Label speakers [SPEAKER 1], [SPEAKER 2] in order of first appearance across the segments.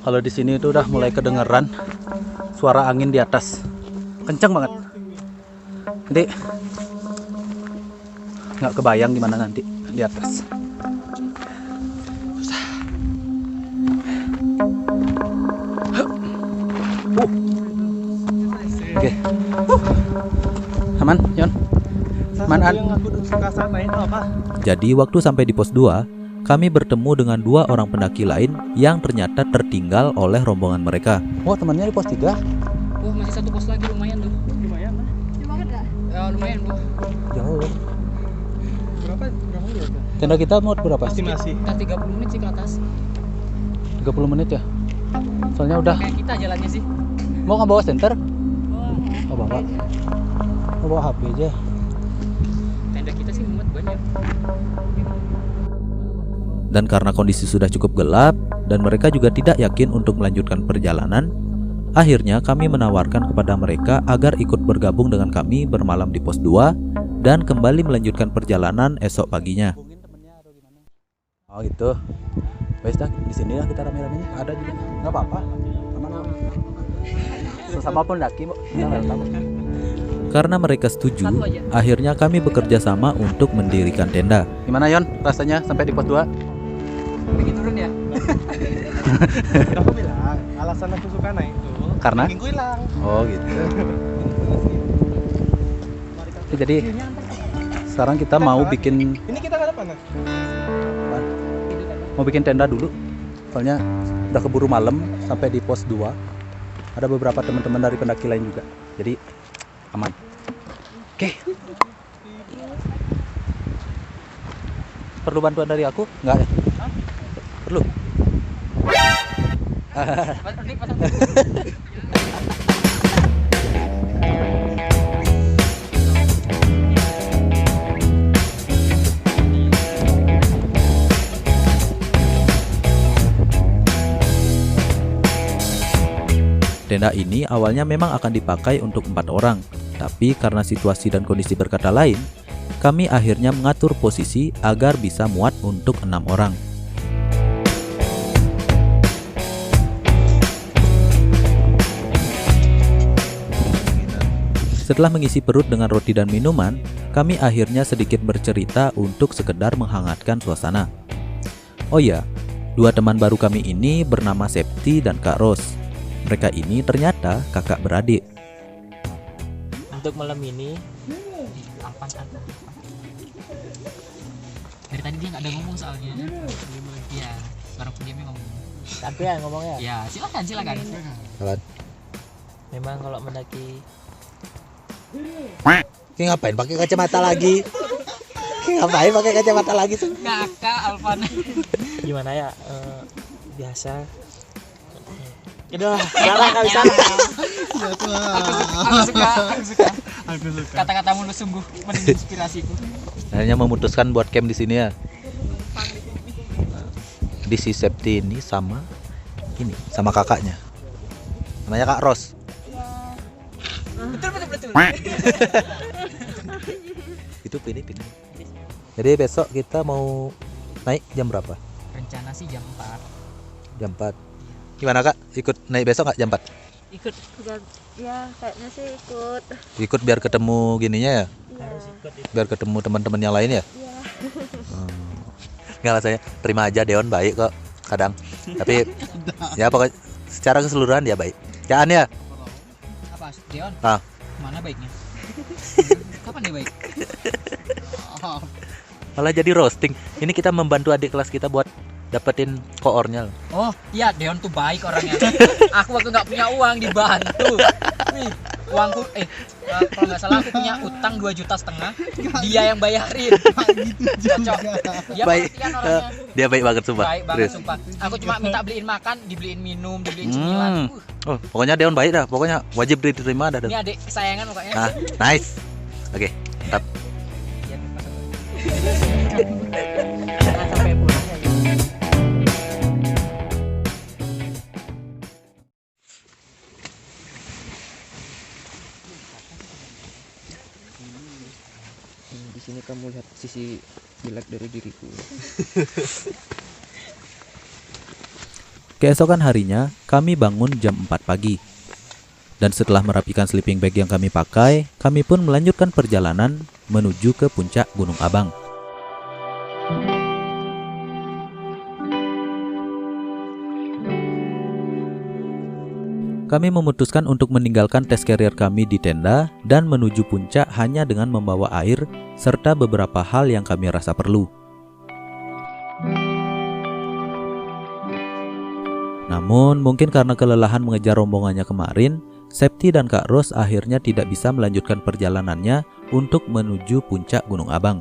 [SPEAKER 1] Kalau di sini itu udah mulai kedengeran suara angin di atas, kencang banget. Jadi nggak kebayang gimana nanti di atas. Oke, aman, Yon. Aman.
[SPEAKER 2] Jadi waktu sampai di pos 2, kami bertemu dengan 2 orang pendaki lain yang ternyata tertinggal oleh rombongan mereka.
[SPEAKER 1] Oh, temannya di pos 3.
[SPEAKER 3] Oh, masih satu pos lagi, lumayan tuh.
[SPEAKER 4] Lumayan lah.
[SPEAKER 3] Ya, lumayan, Bu.
[SPEAKER 1] Jauh.
[SPEAKER 4] Berapa menit?
[SPEAKER 1] Tenda kita mau berapa?
[SPEAKER 4] Masih.
[SPEAKER 3] Kita 30 menit sih ke atas.
[SPEAKER 1] 30 menit ya. Soalnya udah.
[SPEAKER 3] Kayak kita jalannya sih.
[SPEAKER 1] Mau nggak bawa senter? Oh, bawa. Mau bawa HP aja.
[SPEAKER 3] Tenda kita sih muat banyak.
[SPEAKER 2] Dan karena kondisi sudah cukup gelap dan mereka juga tidak yakin untuk melanjutkan perjalanan, akhirnya kami menawarkan kepada mereka agar ikut bergabung dengan kami bermalam di pos 2 dan kembali melanjutkan perjalanan esok paginya.
[SPEAKER 1] Oh gitu. Wes dah, di sini lah kita rame-ramenya. Ada juga. Enggak apa-apa. Aman. Sesama pendaki, Bu. Kita welcome.
[SPEAKER 2] Karena mereka setuju, akhirnya kami bekerja sama untuk mendirikan tenda.
[SPEAKER 1] Gimana, Yon? Rasanya sampai di pos 2?
[SPEAKER 3] Pengen turun ya?
[SPEAKER 4] Aku bilang, alasan aku suka naik tuh
[SPEAKER 1] Karena?
[SPEAKER 4] minggu hilang.
[SPEAKER 1] Oh gitu. Jadi sekarang kita mau bikin
[SPEAKER 4] Ini kita nggak ada panas.
[SPEAKER 1] tenda dulu. Soalnya udah keburu malam sampai di pos 2. Ada beberapa teman-teman dari pendaki lain juga. Jadi aman. Oke. Perlu bantuan dari aku? Enggak ya? Perlu.
[SPEAKER 2] Tenda ini awalnya memang akan dipakai untuk 4 orang, tapi karena situasi dan kondisi berkata lain, kami akhirnya mengatur posisi agar bisa muat untuk 6 orang. Setelah mengisi perut dengan roti dan minuman, kami akhirnya sedikit bercerita untuk sekedar menghangatkan suasana. Oh ya, 2 teman baru kami ini bernama Septi dan Kak Ros. Mereka ini ternyata kakak beradik.
[SPEAKER 3] Untuk malam ini dari tadi dia nggak ada ngomong soalnya. Iya, baru dia ngomong.
[SPEAKER 5] Tapi ya ngomongnya.
[SPEAKER 3] Ya, silakan.
[SPEAKER 1] Jalan.
[SPEAKER 5] Memang kalau mendaki
[SPEAKER 1] Ini ngapain pakai kacamata lagi? Ngapain pakai kacamata lagi tuh?
[SPEAKER 3] Kakak Alvan.
[SPEAKER 5] gimana ya? Biasa. Udah, sekarang nggak bisa.
[SPEAKER 3] Aku suka. Kata-katamu lu sungguh menginspirasiku.
[SPEAKER 1] Akhirnya memutuskan buat camp di sini ya. Di si Septi ini sama kakaknya. Namanya Kak Ros.
[SPEAKER 3] Betul.
[SPEAKER 1] Itu pilih. Jadi besok kita mau naik jam berapa?
[SPEAKER 3] Rencana sih jam 4.
[SPEAKER 1] Jam 4. Gimana Kak? Ikut naik besok nggak jam 4?
[SPEAKER 3] Ikut.
[SPEAKER 6] Ya kayaknya sih ikut.
[SPEAKER 1] Ikut biar ketemu gininya ya?
[SPEAKER 5] Harus ikut itu.
[SPEAKER 1] Biar ketemu teman-teman yang lain ya?
[SPEAKER 6] Iya.
[SPEAKER 1] Nggak lah, saya terima aja, Deon baik kok kadang. Tapi ya pokoknya secara keseluruhan dia baik. Ya An ya?
[SPEAKER 3] Apa, Deon?
[SPEAKER 1] Ah.
[SPEAKER 3] Mana baiknya? Kapan dia baik?
[SPEAKER 1] Malah jadi roasting. Ini kita membantu adik kelas kita buat dapetin koornya.
[SPEAKER 3] Oh iya, Deon tuh baik orangnya. Aku waktu nggak punya uang dibantu. Nih, uangku kalau nggak salah aku punya utang 2,5 juta. Dia yang bayarin. Cocok. Dia
[SPEAKER 1] Baik.
[SPEAKER 3] pengertian orangnya.
[SPEAKER 1] Dia baik banget sumpah.
[SPEAKER 3] Baik banget sumpah. Aku cuma minta beliin makan, dibeliin minum, dibeliin cemilan.
[SPEAKER 1] Oh, pokoknya Deon baik dah. Pokoknya wajib diterima dah.
[SPEAKER 3] Ini adik kesayangan pokoknya.
[SPEAKER 1] Nah, nice. Oke, mantap.
[SPEAKER 3] Iya, masuk.
[SPEAKER 5] Jangan sampai pulang ya. Di sini kamu lihat sisi jelek dari diriku.
[SPEAKER 2] Keesokan harinya, kami bangun jam 4 pagi. Dan setelah merapikan sleeping bag yang kami pakai, kami pun melanjutkan perjalanan menuju ke puncak Gunung Abang. Kami memutuskan untuk meninggalkan tes carrier kami di tenda dan menuju puncak hanya dengan membawa air serta beberapa hal yang kami rasa perlu. Namun, mungkin karena kelelahan mengejar rombongannya kemarin, Septi dan Kak Ros akhirnya tidak bisa melanjutkan perjalanannya untuk menuju puncak Gunung Abang.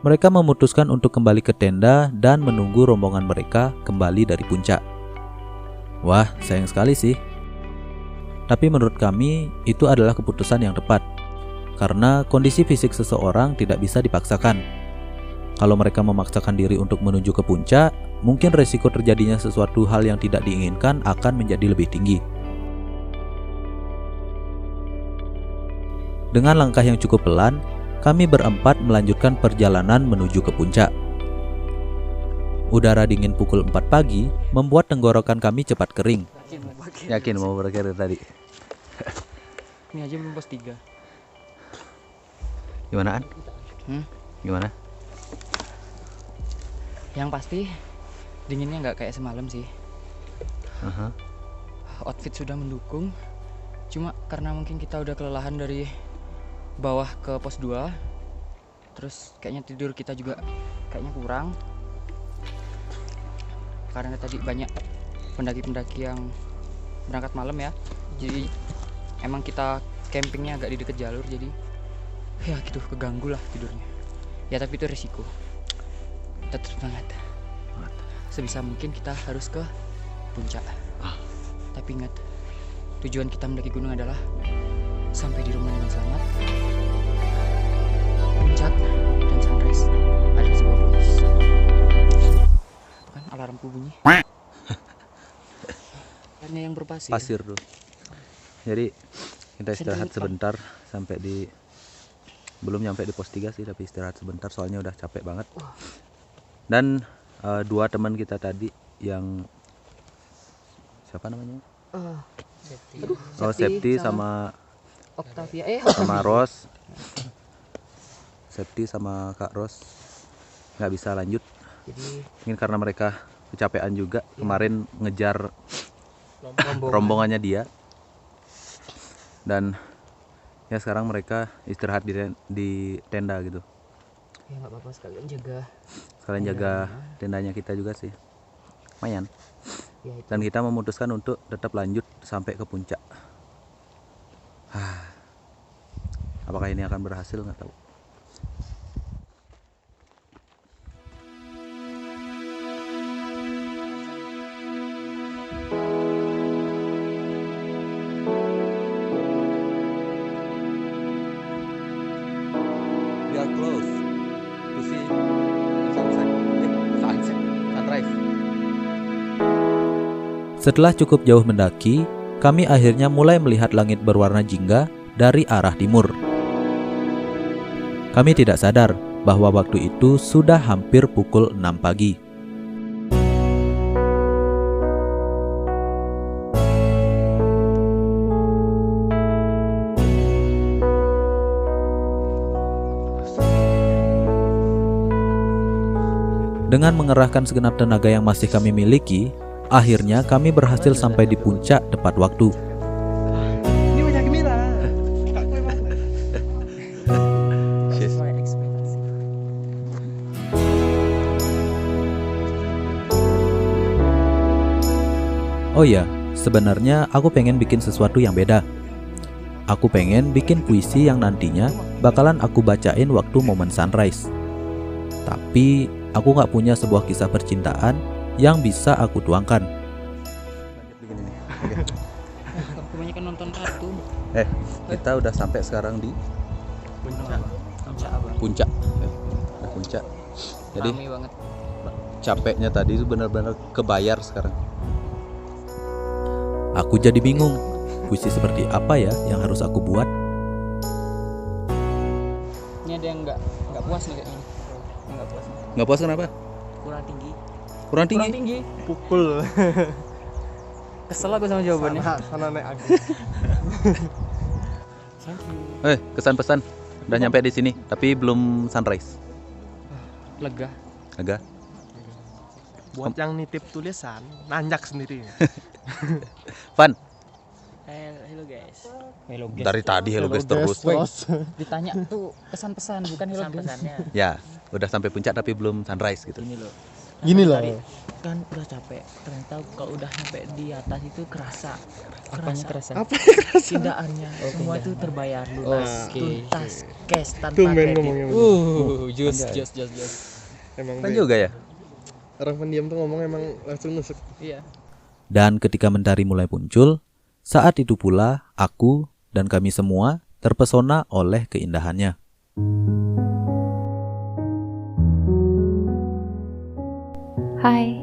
[SPEAKER 2] Mereka memutuskan untuk kembali ke tenda dan menunggu rombongan mereka kembali dari puncak. Wah, sayang sekali sih. Tapi menurut kami, itu adalah keputusan yang tepat. Karena kondisi fisik seseorang tidak bisa dipaksakan. Kalau mereka memaksakan diri untuk menuju ke puncak, mungkin resiko terjadinya sesuatu hal yang tidak diinginkan akan menjadi lebih tinggi. Dengan langkah yang cukup pelan, kami berempat melanjutkan perjalanan menuju ke puncak. Udara dingin pukul 4 pagi membuat tenggorokan kami cepat kering.
[SPEAKER 1] Yakin mau berkarir tadi?
[SPEAKER 3] Ini aja belum pos 3.
[SPEAKER 1] Gimana An? Gimana?
[SPEAKER 3] Yang pasti dinginnya nggak kayak semalam sih. Outfit sudah mendukung. Cuma karena mungkin kita udah kelelahan dari bawah ke pos 2. Terus kayaknya tidur kita juga kayaknya kurang. Karena tadi banyak pendaki-pendaki yang berangkat malam ya. Jadi emang kita campingnya agak di dekat jalur, jadi ya gitu keganggu lah tidurnya. Ya tapi itu resiko. Tetap semangat. Sebisa mungkin kita harus ke puncak. Tapi ingat, tujuan kita mendaki gunung adalah sampai di rumah dengan selamat. Puncak dan sunrise adalah sebuah bonus. Kan alarmku bunyi. Hanya yang berpasir.
[SPEAKER 1] Pasir tuh. Jadi kita istirahat sebentar sampai di belum nyampe di pos 3 sih, tapi istirahat sebentar soalnya udah capek banget. Dan dua teman kita tadi yang siapa namanya? Septi sama
[SPEAKER 3] Octavia
[SPEAKER 1] sama Ros. Septi sama Kak Ros nggak bisa lanjut.
[SPEAKER 3] Jadi
[SPEAKER 1] Mungkin karena mereka kecapean juga kemarin ngejar rombongannya dia. Dan ya sekarang mereka istirahat di tenda gitu.
[SPEAKER 3] ya nggak apa-apa, sekalian jaga.
[SPEAKER 1] Sekalian jaga tendanya kita juga sih. Lumayan.
[SPEAKER 3] Ya itu.
[SPEAKER 1] Dan kita memutuskan untuk tetap lanjut sampai ke puncak. Apakah ini akan berhasil nggak tahu. We are close to see sunrise.
[SPEAKER 2] Setelah cukup jauh mendaki, kami akhirnya mulai melihat langit berwarna jingga dari arah timur. Kami tidak sadar bahwa waktu itu sudah hampir pukul 6 pagi. Dengan mengerahkan segenap tenaga yang masih kami miliki, akhirnya kami berhasil sampai di puncak tepat waktu.
[SPEAKER 4] Ini banyak merah.
[SPEAKER 3] Sesuai ekspektasi.
[SPEAKER 2] Oh ya, sebenarnya aku pengen bikin sesuatu yang beda. Aku pengen bikin puisi yang nantinya bakalan aku bacain waktu momen sunrise. Tapi aku nggak punya sebuah kisah percintaan yang bisa aku tuangkan.
[SPEAKER 1] Begini nih. Oke.
[SPEAKER 3] Kebanyakan nonton kartun.
[SPEAKER 1] Kita udah sampai sekarang di puncak. Udah puncak. Jadi
[SPEAKER 3] Rame banget.
[SPEAKER 1] capeknya tadi itu benar-benar kebayar sekarang.
[SPEAKER 2] Aku jadi bingung, puisi seperti apa ya yang harus aku buat?
[SPEAKER 3] Ini ada yang nggak puas nih kayaknya. Nggak puas.
[SPEAKER 1] Nggak puas kenapa?
[SPEAKER 3] Kurang tinggi.
[SPEAKER 1] Kurang
[SPEAKER 3] Kurang
[SPEAKER 1] tinggi.
[SPEAKER 3] tinggi.
[SPEAKER 4] Pukul.
[SPEAKER 3] Kesel aku sama jawabannya.
[SPEAKER 4] Sana naik aku.
[SPEAKER 1] Kesan pesan udah nyampe di sini tapi belum sunrise.
[SPEAKER 3] Lega.
[SPEAKER 1] Agak.
[SPEAKER 4] Buat yang nitip tulisan, nanjak sendiri.
[SPEAKER 1] Fun.
[SPEAKER 5] Hello guys.
[SPEAKER 3] Hello guys.
[SPEAKER 1] Dari tadi hello guys terus.
[SPEAKER 3] Ditanya tuh kesan pesan bukan hello guys.
[SPEAKER 5] Pesan-pesannya
[SPEAKER 1] Ya, udah sampai puncak tapi belum sunrise gitu.
[SPEAKER 5] gini loh.
[SPEAKER 4] Gini loh.
[SPEAKER 5] Tadi kan udah capek, ternyata kalau udah nyampe di atas itu kerasa.
[SPEAKER 3] Apanya kerasa?
[SPEAKER 5] Tindakannya semua itu terbayar lunas,
[SPEAKER 3] Oke.
[SPEAKER 5] tuntas, cash tanpa
[SPEAKER 4] Tumben
[SPEAKER 5] kredit.
[SPEAKER 4] ngomongnya.
[SPEAKER 3] Just.
[SPEAKER 4] Emang
[SPEAKER 1] Fun
[SPEAKER 4] beda.
[SPEAKER 1] juga ya.
[SPEAKER 4] Orang pendiam tuh ngomong emang langsung nusuk.
[SPEAKER 3] Iya.
[SPEAKER 2] Dan ketika mentari mulai muncul, saat itu pula aku dan kami semua terpesona oleh keindahannya.
[SPEAKER 6] Hai,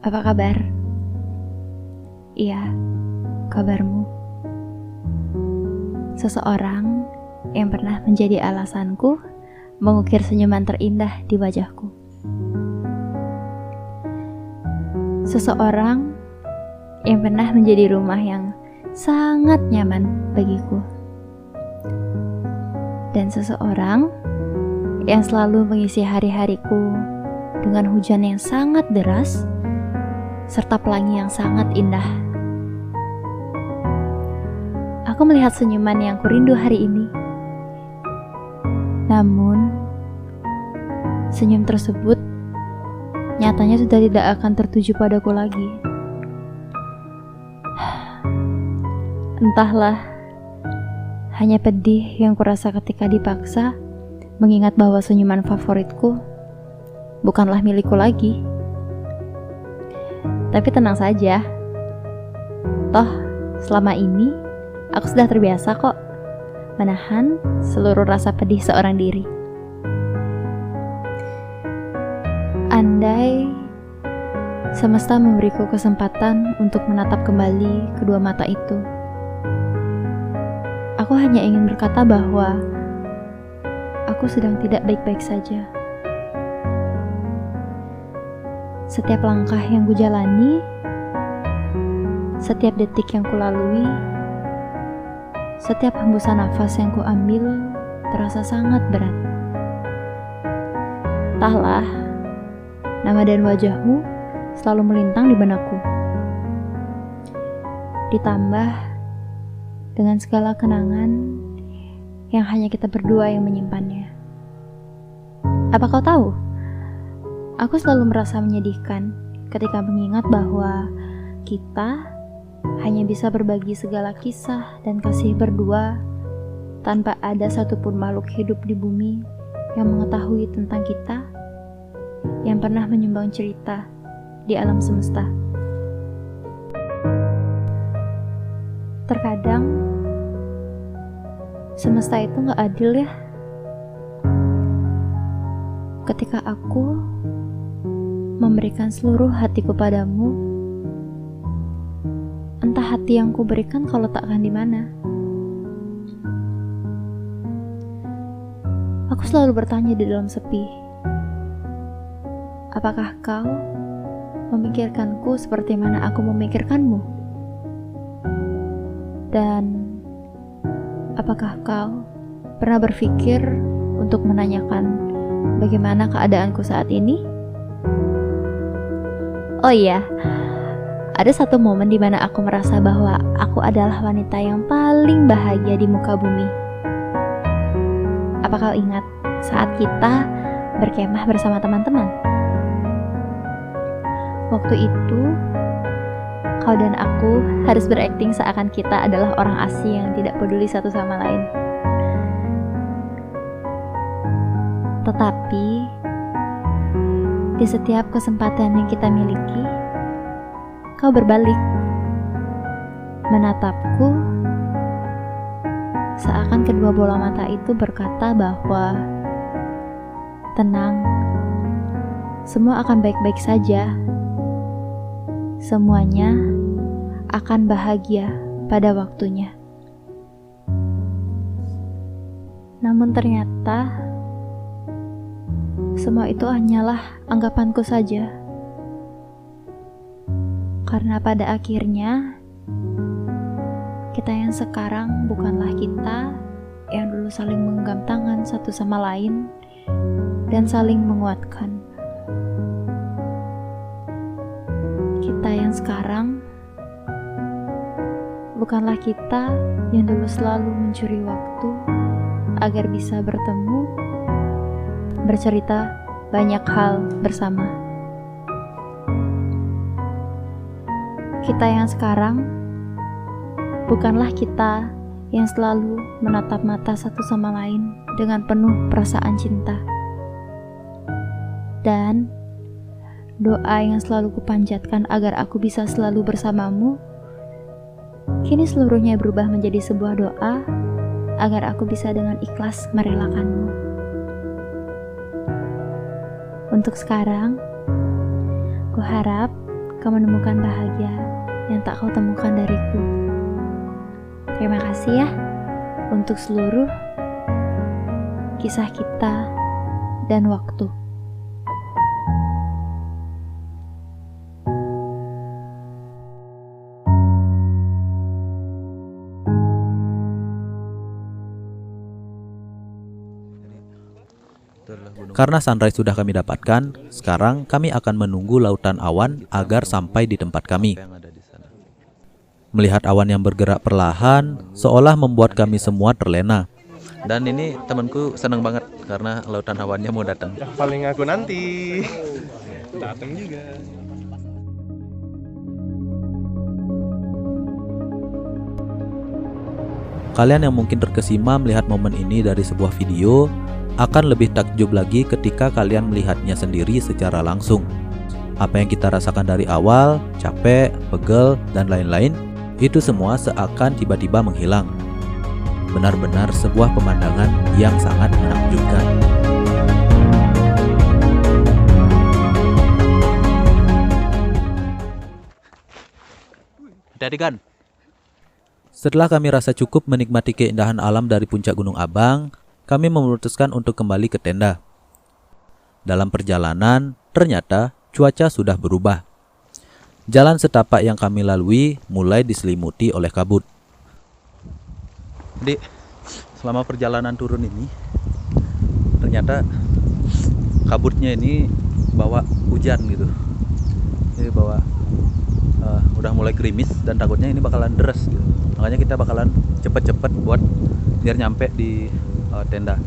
[SPEAKER 6] apa kabar? Iya, kabarmu. Seseorang yang pernah menjadi alasanku mengukir senyuman terindah di wajahku. Seseorang yang pernah menjadi rumah yang sangat nyaman bagiku. Dan seseorang yang selalu mengisi hari-hariku dengan hujan yang sangat deras serta pelangi yang sangat indah. Aku melihat senyuman yang kurindu hari ini. Namun, senyum tersebut nyatanya sudah tidak akan tertuju padaku lagi. Entahlah, hanya pedih yang kurasa ketika dipaksa mengingat bahwa senyuman favoritku bukanlah milikku lagi. Tapi tenang saja, toh selama ini aku sudah terbiasa kok menahan seluruh rasa pedih seorang diri. Andai semesta memberiku kesempatan untuk menatap kembali kedua mata itu, aku hanya ingin berkata bahwa aku sedang tidak baik-baik saja. Setiap langkah yang kujalani, setiap detik yang kulalui, setiap hembusan nafas yang kuambil terasa sangat berat. Entahlah, nama dan wajahmu selalu melintang di benakku. Ditambah dengan segala kenangan yang hanya kita berdua yang menyimpannya. Apa kau tahu? Aku selalu merasa menyedihkan ketika mengingat bahwa kita hanya bisa berbagi segala kisah dan kasih berdua tanpa ada satupun makhluk hidup di bumi yang mengetahui tentang kita, yang pernah menyumbang cerita di alam semesta. Terkadang semesta itu gak adil ya. Ketika aku memberikan seluruh hatiku padamu, entah hati yang kuberikan kau letakkan di mana. Aku selalu bertanya di dalam sepi, apakah kau memikirkanku seperti mana aku memikirkanmu? Dan apakah kau pernah berpikir untuk menanyakan bagaimana keadaanku saat ini? Oh iya, ada satu momen di mana aku merasa bahwa aku adalah wanita yang paling bahagia di muka bumi. Apa kau ingat saat kita berkemah bersama teman-teman? Waktu itu, kau dan aku harus berakting seakan kita adalah orang asing yang tidak peduli satu sama lain. Tetapi, di setiap kesempatan yang kita miliki, kau berbalik, menatapku, seakan kedua bola mata itu berkata bahwa tenang, semua akan baik-baik saja. Semuanya akan bahagia pada waktunya. Namun ternyata semua itu hanyalah anggapanku saja. Karena pada akhirnya, kita yang sekarang bukanlah kita yang dulu saling menggenggam tangan satu sama lain dan saling menguatkan. Kita yang sekarang bukanlah kita yang dulu selalu mencuri waktu agar bisa bertemu, bercerita banyak hal bersama. Kita yang sekarang bukanlah kita yang selalu menatap mata satu sama lain dengan penuh perasaan cinta. Dan doa yang selalu kupanjatkan agar aku bisa selalu bersamamu, kini seluruhnya berubah menjadi sebuah doa agar aku bisa dengan ikhlas merelakanmu. Untuk sekarang, kuharap kau menemukan bahagia yang tak kau temukan dariku. Terima kasih ya untuk seluruh kisah kita dan waktu.
[SPEAKER 2] Karena sunrise sudah kami dapatkan, sekarang kami akan menunggu lautan awan agar sampai di tempat kami. Melihat awan yang bergerak perlahan, seolah membuat kami semua terlena.
[SPEAKER 1] Dan ini temanku seneng banget karena lautan awannya mau datang.
[SPEAKER 4] Yang paling aku nanti datang juga.
[SPEAKER 2] Kalian yang mungkin terkesima melihat momen ini dari sebuah video, akan lebih takjub lagi ketika kalian melihatnya sendiri secara langsung. Apa yang kita rasakan dari awal, capek, pegel, dan lain-lain, itu semua seakan tiba-tiba menghilang. Benar-benar sebuah pemandangan yang sangat menakjubkan.
[SPEAKER 1] Dadikan.
[SPEAKER 2] Setelah kami rasa cukup menikmati keindahan alam dari puncak Gunung Abang, kami memutuskan untuk kembali ke tenda. Dalam perjalanan, ternyata cuaca sudah berubah. Jalan setapak yang kami lalui mulai diselimuti oleh kabut.
[SPEAKER 1] Jadi selama perjalanan turun ini, ternyata kabutnya ini bawa hujan gitu. Jadi bawa udah mulai gerimis dan takutnya ini bakalan deres gitu. Makanya kita bakalan cepet-cepet buat biar nyampe di tenda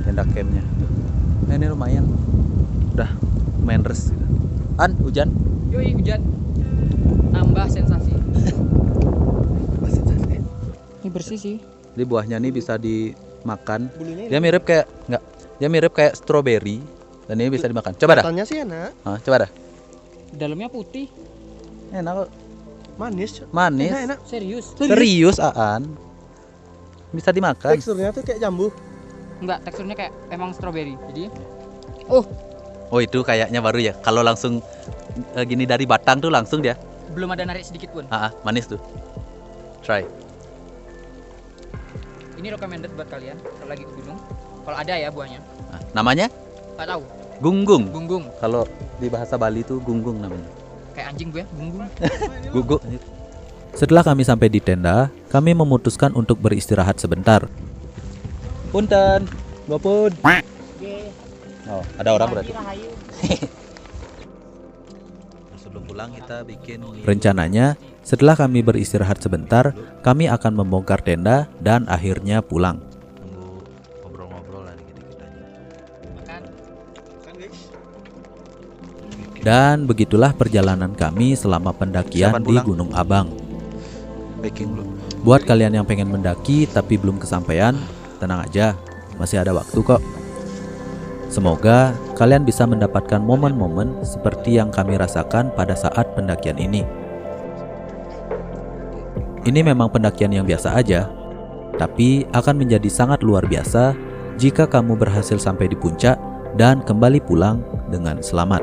[SPEAKER 1] campnya. Nah, ini lumayan, udah lumayan deres gitu. Hujan?
[SPEAKER 3] Yoi, hujan. Nambah sensasi. Ini bersih sih.
[SPEAKER 1] Jadi buahnya nih bisa dimakan. Dia mirip kayak dia mirip kayak stroberi dan ini bisa dimakan. Coba dah.
[SPEAKER 4] Katanya sih enak.
[SPEAKER 1] Coba dah.
[SPEAKER 3] Dalamnya putih.
[SPEAKER 1] Enak kok.
[SPEAKER 4] Manis.
[SPEAKER 1] Manis.
[SPEAKER 4] Enak.
[SPEAKER 3] Serius.
[SPEAKER 1] Serius, Aan. Bisa dimakan.
[SPEAKER 4] Teksturnya tuh kayak jambu.
[SPEAKER 3] Enggak, teksturnya kayak emang stroberi. Jadi
[SPEAKER 1] Oh, itu kayaknya baru ya. Kalau langsung gini dari batang tuh langsung dia.
[SPEAKER 3] belum ada narik sedikit pun.
[SPEAKER 1] Manis tuh. Try.
[SPEAKER 3] Ini recommended buat kalian kalau lagi ke gunung. Kalau ada ya buahnya.
[SPEAKER 1] Namanya?
[SPEAKER 3] Nggak tahu.
[SPEAKER 1] Gunggung.
[SPEAKER 3] Gunggung.
[SPEAKER 1] Kalau di bahasa Bali tuh gunggung namanya.
[SPEAKER 3] Kayak anjing gue, gunggung.
[SPEAKER 1] Guguk.
[SPEAKER 2] Setelah kami sampai di tenda, kami memutuskan untuk beristirahat sebentar.
[SPEAKER 1] Punten. Bapun. Oh, ada orang berarti. Sebelum pulang kita bikin
[SPEAKER 2] Rencananya, setelah kami beristirahat sebentar, kami akan membongkar tenda dan akhirnya pulang.
[SPEAKER 1] tunggu ngobrol-ngobrol lah dikit-dikit aja.
[SPEAKER 2] Dan begitulah perjalanan kami selama pendakian
[SPEAKER 1] Siapa
[SPEAKER 2] di
[SPEAKER 1] pulang?
[SPEAKER 2] Gunung Abang.
[SPEAKER 1] Baking dulu.
[SPEAKER 2] Buat kalian yang pengen mendaki tapi belum kesampaian, tenang aja, masih ada waktu kok. Semoga kalian bisa mendapatkan momen-momen seperti yang kami rasakan pada saat pendakian ini. Ini memang pendakian yang biasa aja, tapi akan menjadi sangat luar biasa jika kamu berhasil sampai di puncak dan kembali pulang dengan selamat.